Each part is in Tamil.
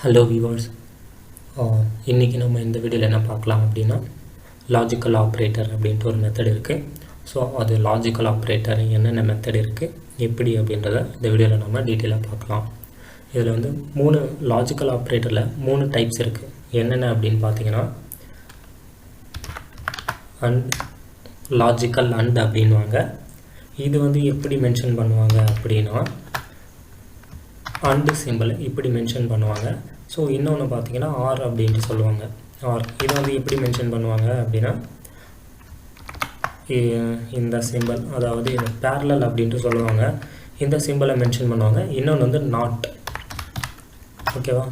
ஹலோ வியூவர்ஸ், இன்றைக்கி நம்ம இந்த வீடியோவில் என்ன பார்க்கலாம் அப்படின்னா லாஜிக்கல் ஆப்ரேட்டர் அப்படின்ட்டு ஒரு மெத்தட் இருக்குது. ஸோ அது லாஜிக்கல் ஆப்ரேட்டர் என்னென்ன மெத்தட் இருக்குது எப்படி அப்படின்றத இந்த வீடியோவில் நம்ம டீட்டெயிலாக பார்க்கலாம். இதில் வந்து 3 லாஜிக்கல் ஆப்ரேட்டரில் 3 டைப்ஸ் இருக்குது. என்னென்ன அப்படின்னு பார்த்தீங்கன்னா லாஜிக்கல் அண்ட் அப்படின்வாங்க. இது வந்து எப்படி மென்ஷன் பண்ணுவாங்க அப்படின்னா அண்டு சிம்பிள் இப்படி மென்ஷன் பண்ணுவாங்க. ஸோ இன்னொன்று பார்த்தீங்கன்னா ஆர் அப்படின்ட்டு சொல்லுவாங்க. ஆர் இது வந்து எப்படி மென்ஷன் பண்ணுவாங்க அப்படின்னா இந்த சிம்பிள், அதாவது இந்த பேரலல் அப்படின்ட்டு சொல்லுவாங்க. இந்த சிம்பிளை மென்ஷன் பண்ணுவாங்க. இன்னொன்று வந்து நாட். ஓகேவா,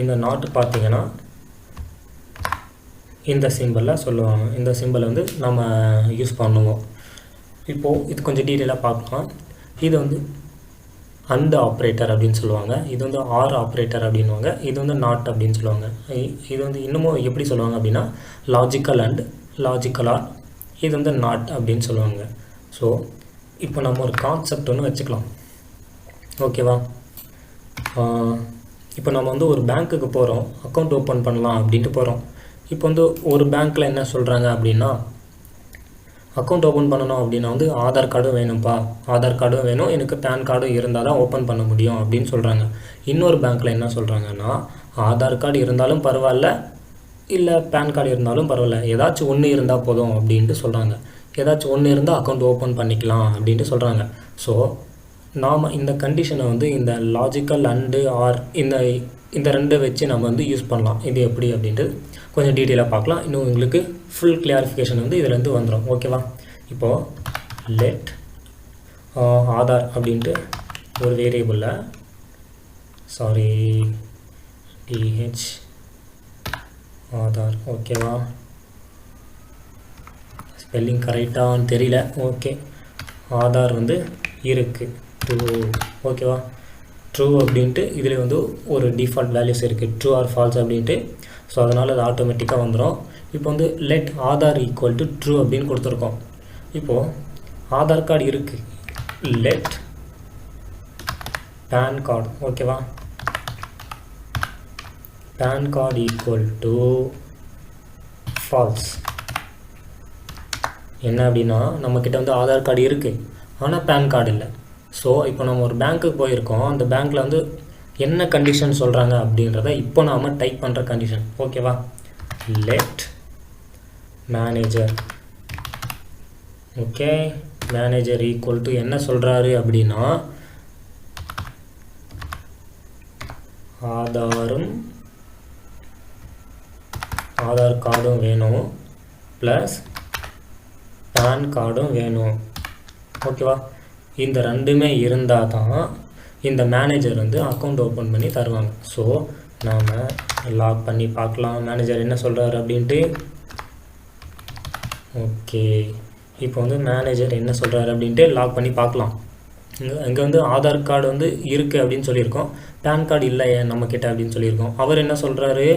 இந்த நாட் பார்த்தீங்கன்னா இந்த சிம்பிளில் சொல்லுவாங்க. இந்த சிம்பிளை வந்து நம்ம யூஸ் பண்ணுவோம். இப்போது இது கொஞ்சம் டீட்டெயிலாக பார்க்கலாம். இது வந்து அண்ட் ஆப்ரேட்டர் அப்படின்னு சொல்லுவாங்க. இது வந்து ஆர் ஆப்ரேட்டர் அப்படின்வாங்க. இது வந்து நாட் அப்படின்னு சொல்லுவாங்க. இது வந்து இன்னமும் எப்படி சொல்லுவாங்க அப்படின்னா லாஜிக்கல் அண்ட், லாஜிக்கல் ஆர், இது வந்து நாட் அப்படின்னு சொல்லுவாங்க. ஸோ இப்போ நம்ம ஒரு கான்செப்ட் ஒன்று வச்சுக்கலாம். ஓகேவா, இப்போ நம்ம வந்து ஒரு பேங்க்குக்கு போகிறோம், அக்கௌண்ட் ஓப்பன் பண்ணலாம் அப்படின்ட்டு போகிறோம். இப்போ வந்து ஒரு பேங்க்கில் என்ன சொல்கிறாங்க அப்படின்னா அக்கௌண்ட் ஓப்பன் பண்ணணும் அப்படின்னா வந்து ஆதார் கார்டும் வேணும்ப்பா, ஆதார் கார்டும் வேணும், எனக்கு பேன் கார்டும் இருந்தால் தான் ஓப்பன் பண்ண முடியும் அப்படின்னு சொல்கிறாங்க. இன்னொரு பேங்க்கில் என்ன சொல்கிறாங்கன்னா ஆதார் கார்டு இருந்தாலும் பரவாயில்ல, இல்லை பேன் கார்டு இருந்தாலும் பரவாயில்ல, ஏதாச்சும் ஒன்று இருந்தால் போதும் அப்படின்ட்டு சொல்கிறாங்க. ஏதாச்சும் ஒன்று இருந்தால் அக்கௌண்ட் ஓப்பன் பண்ணிக்கலாம் அப்படின்ட்டு சொல்கிறாங்க. ஸோ நாம் இந்த கண்டிஷனை வந்து இந்த லாஜிக்கல் அண்டு ஆர் இந்த ரெண்டை வச்சு நம்ம வந்து யூஸ் பண்ணலாம். இது எப்படி அப்படின்ட்டு கொஞ்சம் டீட்டெயிலாக பார்க்கலாம். இன்னும் உங்களுக்கு ஃபுல் கிளாரிஃபிகேஷன் வந்து இதிலேருந்து வந்துடும். ஓகேவா, இப்போது லெட் ஆதார் அப்படின்ட்டு ஒரு வேரியபிளில் டிஹெச் ஆதார். ஓகேவா, ஸ்பெல்லிங் கரெக்டான்னு தெரியல. ஓகே, ஆதார் வந்து இருக்குது ட்ரூ. ஓகேவா, ட்ரூ அப்படின்ட்டு இதில் வந்து ஒரு டிஃபால்ட் வேல்யூஸ் இருக்குது, ட்ரூ ஆர் ஃபால்ஸ் அப்படின்ட்டு. ஸோ அதனால் அது ஆட்டோமேட்டிக்காக வந்துடும். இப்போ வந்து let Aadhaar equal to true அப்படின்னு கொடுத்துருக்கோம். இப்போது ஆதார் கார்டு இருக்குது, லெட் பேன் கார்டு. ஓகேவா, PAN card equal to false. என்ன அப்படின்னா நம்மக்கிட்ட வந்து ஆதார் கார்டு இருக்குது, ஆனால் பேன் கார்டு இல்லை. ஸோ இப்போ நம்ம ஒரு பேங்க்குக்கு போயிருக்கோம், அந்த பேங்க்கில் வந்து என்ன கண்டிஷன் சொல்கிறாங்க அப்படின்றத இப்போ நாம் டைப் பண்ணுற கண்டிஷன். ஓகேவா, let manager. Okay, manager equal to என்ன சொல்கிறாரு அப்படின்னா ஆதார் கார்டும் வேணும் ப்ளஸ் பேன் கார்டும் வேணும். ஓகேவா, இந்த ரெண்டுமே இருந்தால் தான் இந்த மேனேஜர் வந்து அக்கௌண்ட் ஓப்பன் பண்ணி தருவாங்க. ஸோ நாம் லாக் பண்ணி பார்க்கலாம் மேனேஜர் என்ன சொல்கிறாரு அப்படின்ட்டு. ஓகே, இப்போ வந்து மேனேஜர் என்ன சொல்கிறாரு அப்படின்ட்டு லாக் பண்ணி பார்க்கலாம். இங்கே வந்து ஆதார் கார்டு வந்து இருக்குது அப்படின்னு சொல்லியிருக்கோம், பேன் கார்டு இல்லை நம்மக்கிட்ட அப்படின்னு சொல்லியிருக்கோம். அவர் என்ன சொல்கிறாரு,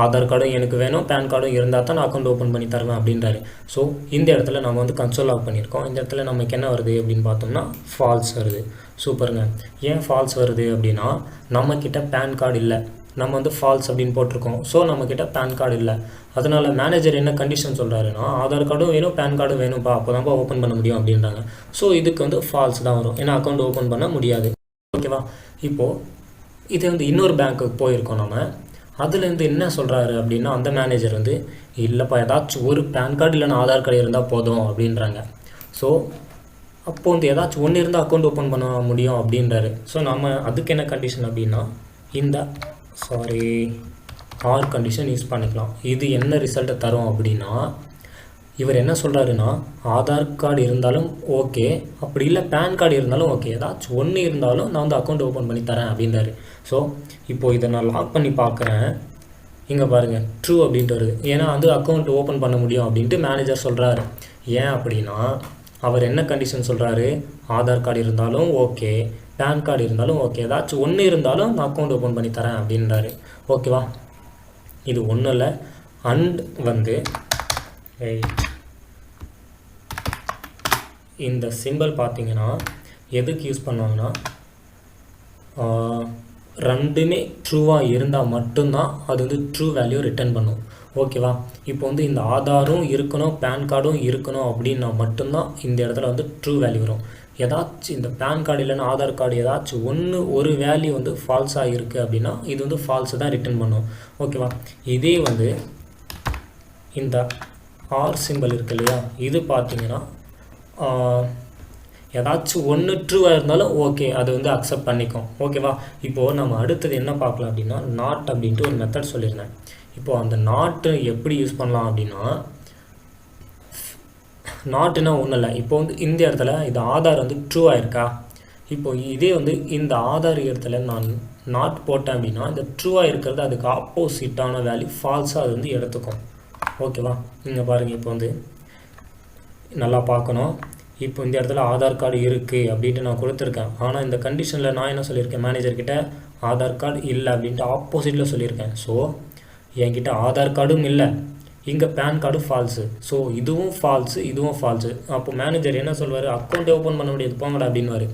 ஆதார் கார்டும் எனக்கு வேணும், பேன் கார்டும் இருந்தால் தான் நான் அக்கௌண்ட் ஓப்பன் பண்ணி தருவேன் அப்படின்றாரு. ஸோ இந்த இடத்துல நம்ம வந்து கன்சோல் லாக் பண்ணியிருக்கோம். இந்த இடத்துல நமக்கு என்ன வருது அப்படின்னு பார்த்தோம்னா ஃபால்ஸ் வருது. சூப்பருங்க. ஏன் ஃபால்ஸ் வருது அப்படின்னா நம்மக்கிட்ட பேன் கார்டு இல்லை, நம்ம வந்து ஃபால்ஸ் அப்படின்னு போட்டிருக்கோம். ஸோ நம்மக்கிட்ட பேன் கார்டு இல்லை. அதனால் மேனேஜர் என்ன கண்டிஷன் சொல்கிறாருன்னா ஆதார் கார்டும் வேணும், பேன் கார்டும் வேணும்ப்பா, அப்போ தான்ப்பா ஓப்பன் பண்ண முடியும் அப்படின்றாங்க. ஸோ இதுக்கு வந்து ஃபால்ஸ் தான் வரும், ஏன்னா அக்கௌண்ட் ஓப்பன் பண்ண முடியாது. ஓகேவா, இப்போது இது வந்து இன்னொரு பேங்க்குக்கு போயிருக்கோம் நம்ம. அதுலேருந்து என்ன சொல்கிறாரு அப்படின்னா அந்த மேனேஜர் வந்து இல்லைப்பா, ஏதாச்சும் ஒரு பேன் கார்டு இல்லைன்னா ஆதார் கார்டு இருந்தால் போதும் அப்படின்றாங்க. ஸோ அப்போது வந்து ஏதாச்சும் ஒன்று இருந்தால் அக்கௌண்ட் ஓப்பன் பண்ண முடியும் அப்படின்றாரு. ஸோ நம்ம அதுக்கு என்ன கண்டிஷன் அப்படின்னா இந்த ஆர் கண்டிஷன் யூஸ் பண்ணிக்கலாம். இது என்ன ரிசல்ட்டை தரும் அப்படின்னா இவர் என்ன சொல்கிறாருன்னா ஆதார் கார்டு இருந்தாலும் ஓகே, அப்படி இல்லை பேன் கார்டு இருந்தாலும் ஓகே, ஏதாச்சும் ஒன்று இருந்தாலும் நான் வந்து அக்கௌண்ட் ஓப்பன் பண்ணி தரேன் அப்படின்றாரு. ஸோ இப்போது இதை நான் லாக் பண்ணி பார்க்குறேன். இங்கே பாருங்கள் ட்ரூ அப்படின்ட்டு வருது, ஏன்னா வந்து அக்கௌண்ட் ஓப்பன் பண்ண முடியும் அப்படின்ட்டு மேனேஜர் சொல்கிறாரு. ஏன் அப்படின்னா அவர் என்ன கண்டிஷன் சொல்கிறாரு, ஆதார் கார்டு இருந்தாலும் ஓகே, பேன் கார்டு இருந்தாலும் ஓகே, ஏதாச்சும் ஒன்று இருந்தாலும் நான் அக்கௌண்ட் ஓப்பன் பண்ணி தரேன் அப்படின்றாரு. ஓகேவா, இது ஒன்றும் இல்லை. அண்ட் வந்து இந்த சிம்பிள் பார்த்தீங்கன்னா எதுக்கு யூஸ் பண்ணுவாங்கன்னா ரெண்டுமே ட்ரூவாக இருந்தால் மட்டும்தான் அது வந்து ட்ரூ வேல்யூ ரிட்டர்ன் பண்ணும். ஓகேவா? இப்போ வந்து இந்த ஆதாரும் இருக்கணும், பேன் கார்டும் இருக்கணும் அப்படின்னா மட்டும்தான் இந்த இடத்துல வந்து ட்ரூ வேல்யூ வரும். ஏதாச்சும் இந்த பேன் கார்டு இல்லைன்னா ஆதார் கார்டு ஏதாச்சும் ஒரு வேல்யூ வந்து ஃபால்ஸாக இருக்குது அப்படின்னா இது வந்து ஃபால்ஸு தான் ரிட்டர்ன் பண்ணும். ஓகேவா? இதே வந்து இந்த ஆர் சிம்பிள் இருக்கு இல்லையா, இது பார்த்தீங்கன்னா ஏதாச்சும் ஒன்று ட்ரூவாக இருந்தாலும் ஓகே, அது வந்து அக்செப்ட் பண்ணிக்கும். ஓகேவா? இப்போது நம்ம அடுத்தது என்ன பார்க்கலாம் அப்படின்னா நாட் அப்படின்ட்டு ஒரு மெத்தட் சொல்லியிருந்தேன். இப்போது அந்த நாட்டு எப்படி யூஸ் பண்ணலாம் அப்படின்னா, நாட்டுனா ஒன்றும் இல்லை. இப்போ வந்து இந்த இடத்துல இது ஆதார் வந்து ட்ரூவாக இருக்கா, இப்போது இதே வந்து இந்த ஆதார் இடத்துல நான் நாட் போட்டேன் அப்படின்னா இந்த ட்ரூவாக இருக்கிறது அதுக்கு ஆப்போசிட்டான வேல்யூ ஃபால்ஸாக அது வந்து எடுத்துக்கும். ஓகேவா? நீங்கள் பாருங்கள், இப்போ வந்து நல்லா பார்க்கணும். இப்போ இந்த இடத்துல ஆதார் கார்டு இருக்குது அப்படின்ட்டு நான் கொடுத்துருக்கேன். ஆனால் இந்த கண்டிஷனில் நான் என்ன சொல்லியிருக்கேன், மேனேஜர்கிட்ட ஆதார் கார்டு இல்லை அப்படின்ட்டு ஆப்போசிட்டில் சொல்லியிருக்கேன். ஸோ என்கிட்ட ஆதார் கார்டும் இல்லை, இங்கே பேன் கார்டு ஃபால்ஸு. ஸோ இதுவும் ஃபால்ஸு, இதுவும் ஃபால்ஸு. அப்போ மேனேஜர் என்ன சொல்வார், அக்கௌண்ட்டே ஓப்பன் பண்ண முடியாது போங்கடா அப்படின்வார்.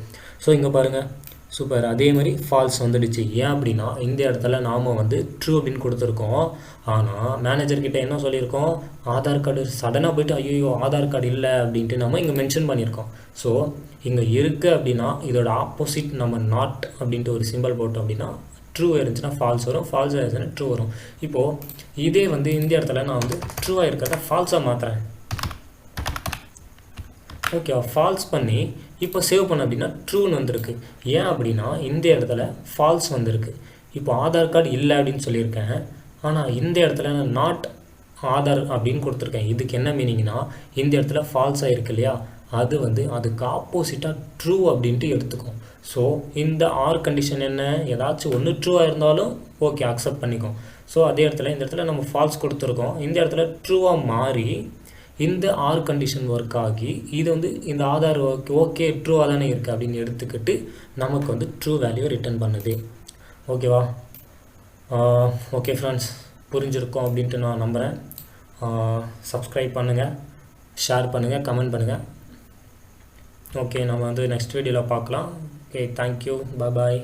ஸோ இங்கே பாருங்கள், சூப்பர், அதே மாதிரி ஃபால்ஸ் வந்துடுச்சு. ஏன் அப்படின்னா இந்த இடத்துல நாம் வந்து ட்ரூ அப்படின்னு கொடுத்துருக்கோம். ஆனால் மேனேஜர்கிட்ட என்ன சொல்லியிருக்கோம், ஆதார் கார்டு. சடனாக போய்ட்டு ஐயோ ஆதார் கார்டு இல்லை அப்படின்ட்டு நம்ம இங்கே மென்ஷன் பண்ணியிருக்கோம். ஸோ இங்கே இருக்குது அப்படின்னா இதோட ஆப்போசிட் நம்ம நாட் அப்படின்ட்டு ஒரு சிம்பிள் போட்டோம் அப்படின்னா ட்ரூ இருந்துச்சுன்னா ஃபால்ஸ் வரும், ஃபால்ஸ் இருந்துச்சுன்னா ட்ரூ வரும். இப்போது இதே வந்து இந்த இடத்துல நான் வந்து ட்ரூவாக இருக்கிறத ஃபால்ஸாக மாற்றுறேன். ஓகேவா? ஃபால்ஸ் பண்ணி இப்போ சேவ் பண்ண அப்படின்னா ட்ரூன்னு வந்திருக்கு. ஏன் அப்படின்னா இந்த இடத்துல ஃபால்ஸ் வந்திருக்கு. இப்போ ஆதார் கார்டு இல்லை அப்படின்னு சொல்லியிருக்கேன், ஆனால் இந்த இடத்துல நான் நாட் ஆதார் அப்படின்னு கொடுத்துருக்கேன். இதுக்கு என்ன மீனிங்னா இந்த இடத்துல ஃபால்ஸாக இருக்கு இல்லையா, அது வந்து அதுக்கு ஆப்போசிட்டாக ட்ரூ அப்படின்ட்டு எடுத்துக்கும். ஸோ இந்த ஆர் கண்டிஷன் என்ன, ஏதாச்சும் ஒன்று ட்ரூவாக இருந்தாலும் ஓகே அக்செப்ட் பண்ணிக்கும். ஸோ அதே இடத்துல இந்த இடத்துல நம்ம ஃபால்ஸ் கொடுத்துருக்கோம், இந்த இடத்துல ட்ரூவாக மாறி இந்த ஆர் கண்டிஷன் ஒர்க் ஆகி இது வந்து இந்த ஆதார் ஓகே ட்ரூவாக தானே இருக்குது அப்படின்னு எடுத்துக்கிட்டு நமக்கு வந்து ட்ரூ வேல்யூ ரிட்டர்ன் பண்ணுது. ஓகேவா? ஓகே ஃப்ரெண்ட்ஸ், புரிஞ்சிருக்கோம் அப்படின்ட்டு நான் நம்புகிறேன். சப்ஸ்கிரைப் பண்ணுங்கள், ஷேர் பண்ணுங்கள், கமெண்ட் பண்ணுங்கள். ஓகே, நம்ம வந்து நெக்ஸ்ட் வீடியோவில் பார்க்கலாம். ஓகே, தேங்க்யூ, பாய்.